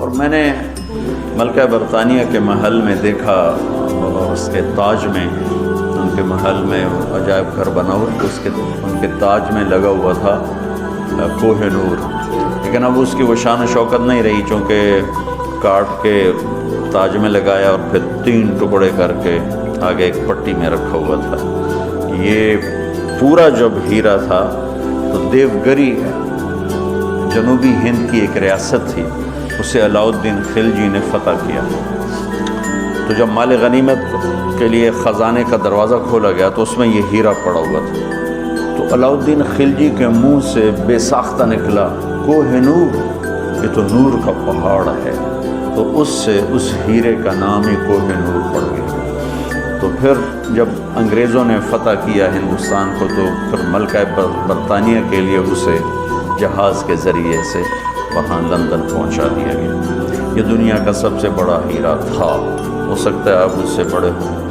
اور میں نے ملکہ برطانیہ کے محل میں دیکھا، اور اس کے تاج میں، ان کے محل میں عجائب گھر بنا ہوا، تو ان کے تاج میں لگا ہوا تھا کوہ نور، لیکن اب اس کی وہ شان و شوکت نہیں رہی، چونکہ کاٹ کے تاج میں لگایا اور پھر 3 ٹکڑے کر کے آگے ایک پٹی میں رکھا ہوا تھا۔ یہ پورا جب ہیرا تھا تو دیوگری جنوبی ہند کی ایک ریاست تھی، اسے علاؤ الدین خلجی نے فتح کیا۔ تو جب مال غنیمت کے لیے خزانے کا دروازہ کھولا گیا تو اس میں یہ ہیرا پڑا ہوا تھا۔ تو علاؤ الدین خلجی کے منہ سے بے ساختہ نکلا، کوہ نور، یہ تو نور کا پہاڑ ہے۔ تو اس سے اس ہیرے کا نام ہی کوہ نور پڑ گیا۔ تو پھر جب انگریزوں نے فتح کیا ہندوستان کو، تو پھر ملکہ برطانیہ کے لیے اسے جہاز کے ذریعے سے وہاں لندن پہنچا دیا گیا۔ یہ دنیا کا سب سے بڑا ہیرا تھا، ہو سکتا ہے اب اس سے بڑے ہوں۔